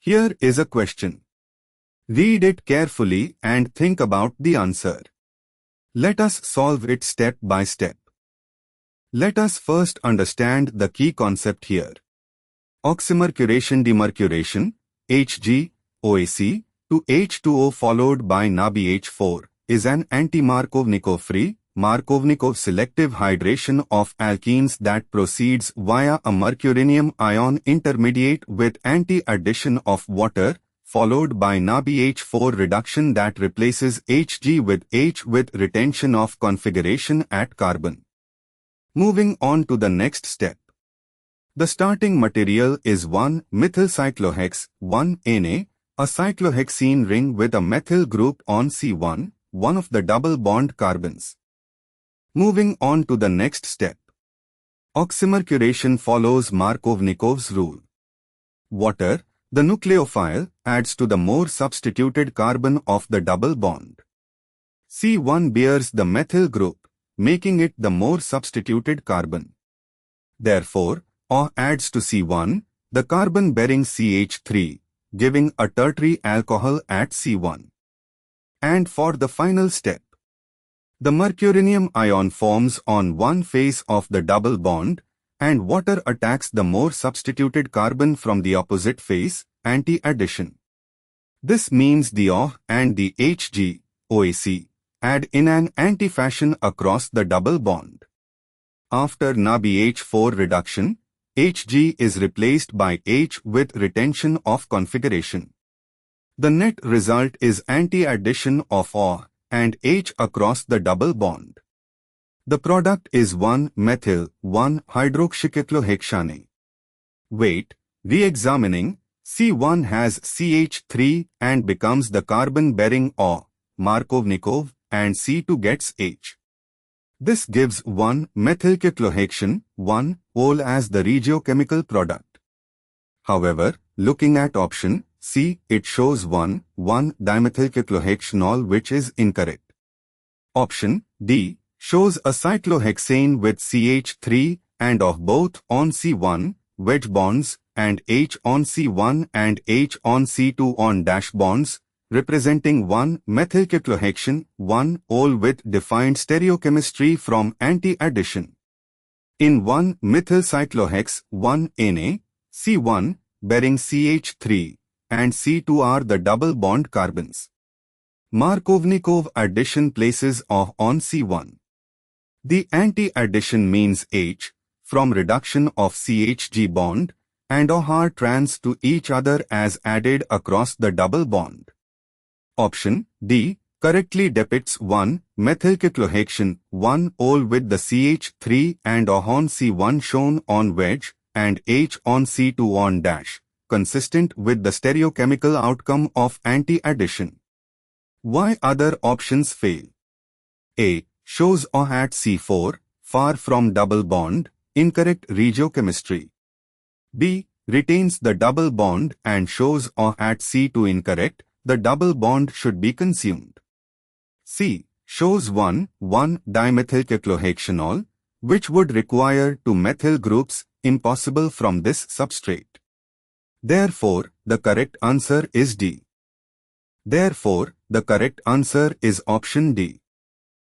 Here is a question. Read it carefully and think about the answer. Let us solve it step by step. Let us first understand the key concept here. Oxymercuration demercuration, Hg, OAC, to H2O followed by NaBH4, is an anti-Markovnikov-free, Markovnikov-selective hydration of alkenes that proceeds via a mercurinium ion intermediate with anti-addition of water, followed by NaBH4 reduction that replaces Hg with H with retention of configuration at carbon. Moving on to the next step. The starting material is 1-methylcyclohex, 1-Na, a cyclohexene ring with a methyl group on C1, one of the double bond carbons. Moving on to the next step. Oxymercuration follows Markovnikov's rule. Water, the nucleophile, adds to the more substituted carbon of the double bond. C1 bears the methyl group, making it the more substituted carbon. Therefore, O adds to C1, the carbon-bearing CH3, giving a tertiary alcohol at C1. And for the final step, the mercurinium ion forms on one face of the double bond, and water attacks the more substituted carbon from the opposite face, anti-addition. This means the O and the Hg, OAC, add in an anti-fashion across the double bond. After NaBH4 reduction, Hg is replaced by H with retention of configuration. The net result is anti-addition of O and H across the double bond. The product is 1-methyl-1-hydroxycyclohexane. Wait, re-examining, C1 has CH3 and becomes the carbon-bearing O, Markovnikov, and C2 gets H. This gives 1-methylcyclohexane, 1-ol as the regiochemical product. However, looking at option C, it shows 1,1-dimethylcyclohexanol, which is incorrect. Option D shows a cyclohexane with CH3 and of both on C1, wedge bonds, and H on C1 and H on C2 on dash bonds, representing 1-methylcyclohexane, 1-ol with defined stereochemistry from anti-addition. In 1-methylcyclohex, 1-Na, C1, bearing CH3, and C2 are the double bond carbons. Markovnikov addition places O on C1. The anti-addition means H, from reduction of CHG bond, and O are trans to each other as added across the double bond. Option D correctly depicts 1-methylcyclohexane, 1-ol with the CH3 and O on C1 shown on wedge, and H on C2 on dash, consistent with the stereochemical outcome of anti-addition. Why other options fail? A shows O at C4, far from double bond, incorrect regiochemistry. B retains the double bond and shows O at C2 incorrect, the double bond should be consumed. C shows 1,1-dimethylcyclohexanol, which would require 2 methyl groups, impossible from this substrate. Therefore, the correct answer is D. Therefore, the correct answer is option D.